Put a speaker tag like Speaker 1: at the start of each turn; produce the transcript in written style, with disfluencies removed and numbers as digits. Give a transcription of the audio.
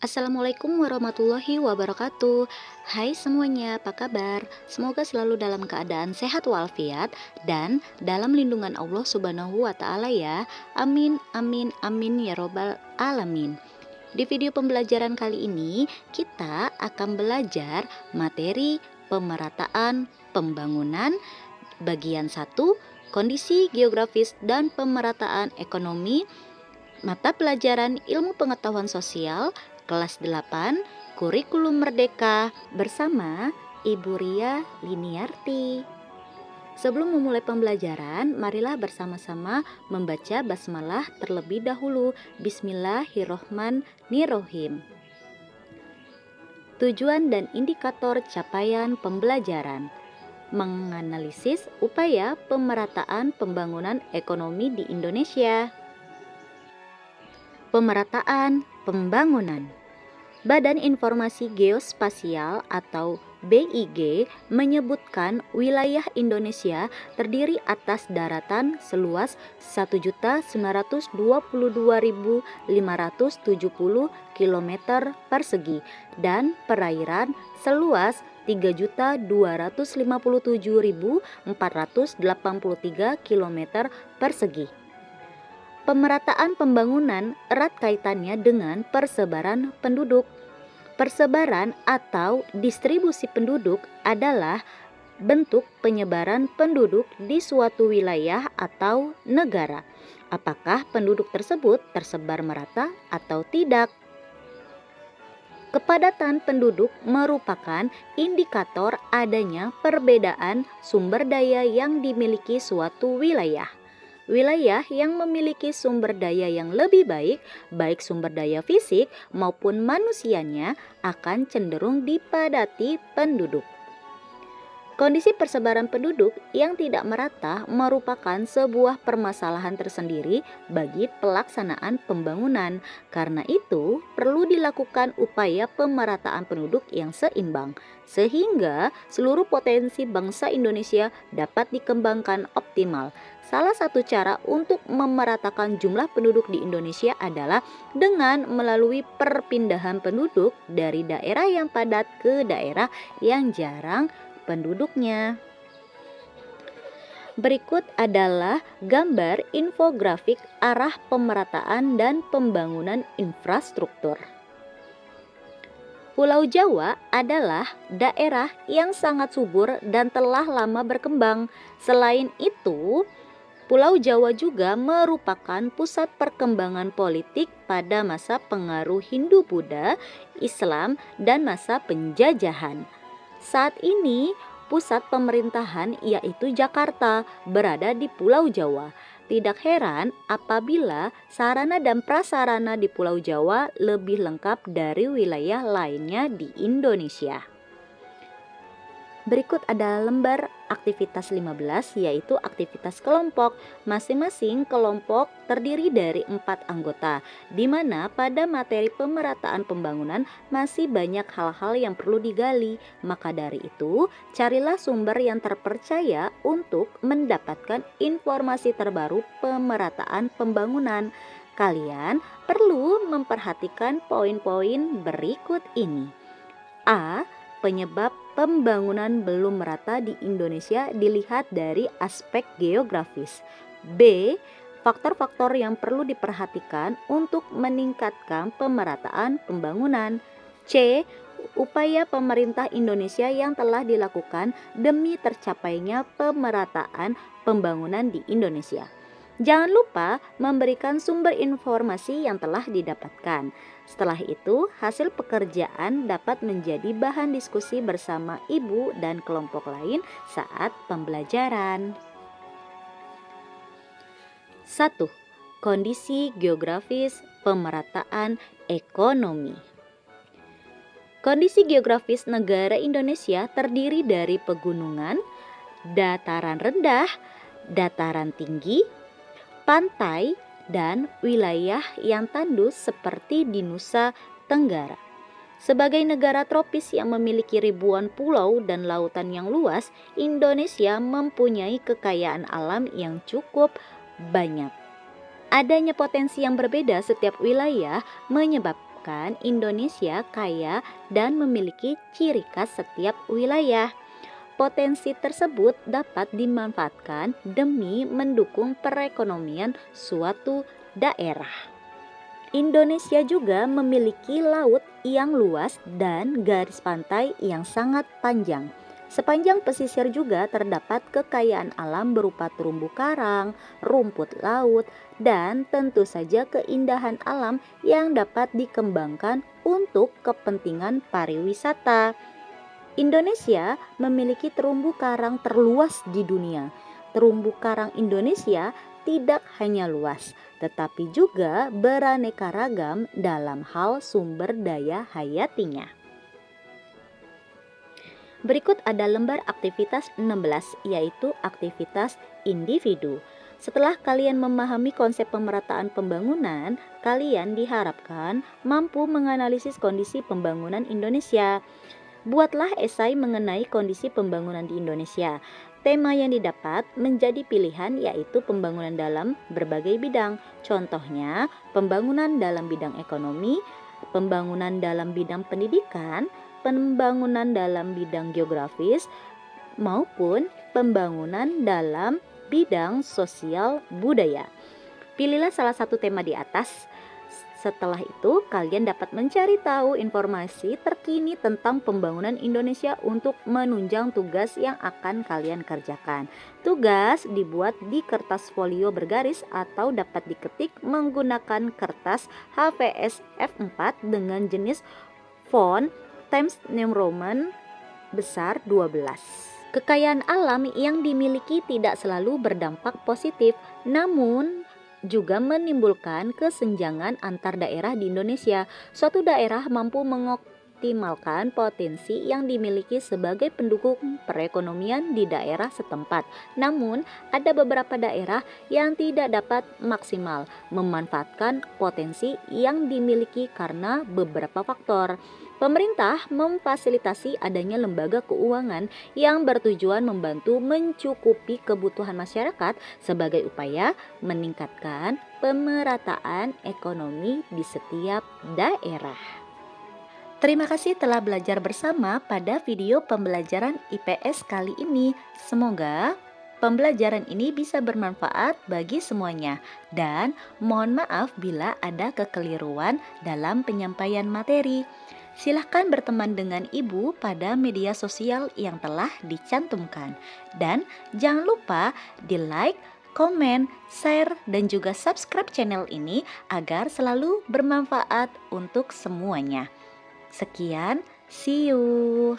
Speaker 1: Assalamualaikum warahmatullahi wabarakatuh. Hai semuanya, apa kabar? Semoga selalu dalam keadaan sehat walafiat dan dalam lindungan Allah Subhanahu wa Ta'ala ya. Amin, amin, amin ya Robbal 'Alamin. Di video pembelajaran kali ini, kita akan belajar materi pemerataan pembangunan bagian 1, kondisi geografis dan pemerataan ekonomi, mata pelajaran Ilmu Pengetahuan Sosial kelas 8 Kurikulum Merdeka bersama Ibu Ria Liniarti. Sebelum memulai pembelajaran, marilah bersama-sama membaca basmalah terlebih dahulu. Bismillahirrohmanirrohim. Tujuan dan indikator capaian pembelajaran: menganalisis upaya pemerataan pembangunan ekonomi di Indonesia. Pemerataan pembangunan. Badan Informasi Geospasial atau BIG menyebutkan wilayah Indonesia terdiri atas daratan seluas 1.922.570 km persegi dan perairan seluas 3.257.483 km persegi. Pemerataan pembangunan erat kaitannya dengan persebaran penduduk. Persebaran atau distribusi penduduk adalah bentuk penyebaran penduduk di suatu wilayah atau negara. Apakah penduduk tersebut tersebar merata atau tidak? Kepadatan penduduk merupakan indikator adanya perbedaan sumber daya yang dimiliki suatu wilayah. Wilayah yang memiliki sumber daya yang lebih baik, baik sumber daya fisik maupun manusianya, akan cenderung dipadati penduduk. Kondisi persebaran penduduk yang tidak merata merupakan sebuah permasalahan tersendiri bagi pelaksanaan pembangunan. Karena itu, perlu dilakukan upaya pemerataan penduduk yang seimbang, sehingga seluruh potensi bangsa Indonesia dapat dikembangkan optimal. Salah satu cara untuk memeratakan jumlah penduduk di Indonesia adalah dengan melalui perpindahan penduduk dari daerah yang padat ke daerah yang jarang penduduknya. Berikut adalah gambar infografik arah pemerataan dan pembangunan infrastruktur. Pulau Jawa adalah daerah yang sangat subur dan telah lama berkembang. Selain itu, Pulau Jawa juga merupakan pusat perkembangan politik pada masa pengaruh Hindu-Buddha, Islam, dan masa penjajahan. Saat ini, pusat pemerintahan yaitu Jakarta berada di Pulau Jawa. Tidak heran apabila sarana dan prasarana di Pulau Jawa lebih lengkap dari wilayah lainnya di Indonesia. Berikut ada lembar aktivitas 15, yaitu aktivitas kelompok. Masing-masing kelompok terdiri dari 4 anggota, di mana pada materi pemerataan pembangunan masih banyak hal-hal yang perlu digali. Maka dari itu, carilah sumber yang terpercaya untuk mendapatkan informasi terbaru pemerataan pembangunan. Kalian perlu memperhatikan poin-poin berikut ini. A. Penyebab pembangunan belum merata di Indonesia dilihat dari aspek geografis. B. Faktor-faktor yang perlu diperhatikan untuk meningkatkan pemerataan pembangunan. C. Upaya pemerintah Indonesia yang telah dilakukan demi tercapainya pemerataan pembangunan di Indonesia. Jangan lupa memberikan sumber informasi yang telah didapatkan. Setelah itu, hasil pekerjaan dapat menjadi bahan diskusi bersama ibu dan kelompok lain saat pembelajaran. 1. Kondisi geografis pemerataan ekonomi. Kondisi geografis negara Indonesia terdiri dari pegunungan, dataran rendah, dataran tinggi, pantai, dan wilayah yang tandus seperti di Nusa Tenggara. Sebagai negara tropis yang memiliki ribuan pulau dan lautan yang luas, Indonesia mempunyai kekayaan alam yang cukup banyak. Adanya potensi yang berbeda setiap wilayah menyebabkan Indonesia kaya dan memiliki ciri khas setiap wilayah. Potensi tersebut dapat dimanfaatkan demi mendukung perekonomian suatu daerah. Indonesia juga memiliki laut yang luas dan garis pantai yang sangat panjang. Sepanjang pesisir juga terdapat kekayaan alam berupa terumbu karang, rumput laut, dan tentu saja keindahan alam yang dapat dikembangkan untuk kepentingan pariwisata. Indonesia memiliki terumbu karang terluas di dunia. Terumbu karang Indonesia tidak hanya luas, tetapi juga beraneka ragam dalam hal sumber daya hayatinya. Berikut ada lembar aktivitas 16, yaitu aktivitas individu. Setelah kalian memahami konsep pemerataan pembangunan, kalian diharapkan mampu menganalisis kondisi pembangunan Indonesia. Buatlah esai mengenai kondisi pembangunan di Indonesia. Tema yang didapat menjadi pilihan yaitu pembangunan dalam berbagai bidang. Contohnya, pembangunan dalam bidang ekonomi, pembangunan dalam bidang pendidikan, pembangunan dalam bidang geografis, maupun pembangunan dalam bidang sosial budaya. Pilihlah salah satu tema di atas. Setelah itu, kalian dapat mencari tahu informasi terkini tentang pembangunan Indonesia untuk menunjang tugas yang akan kalian kerjakan. Tugas dibuat di kertas folio bergaris atau dapat diketik menggunakan kertas HVS F4 dengan jenis font Times New Roman besar 12. Kekayaan alam yang dimiliki tidak selalu berdampak positif, namun juga menimbulkan kesenjangan antar daerah di Indonesia. Suatu daerah mampu mengoptimalkan potensi yang dimiliki sebagai pendukung perekonomian di daerah setempat. Namun, ada beberapa daerah yang tidak dapat maksimal memanfaatkan potensi yang dimiliki karena beberapa faktor. Pemerintah memfasilitasi adanya lembaga keuangan yang bertujuan membantu mencukupi kebutuhan masyarakat sebagai upaya meningkatkan pemerataan ekonomi di setiap daerah. Terima kasih telah belajar bersama pada video pembelajaran IPS kali ini. Semoga pembelajaran ini bisa bermanfaat bagi semuanya, dan mohon maaf bila ada kekeliruan dalam penyampaian materi. Silahkan berteman dengan ibu pada media sosial yang telah dicantumkan. Dan jangan lupa di like, komen, share, dan juga subscribe channel ini agar selalu bermanfaat untuk semuanya. Sekian, see you.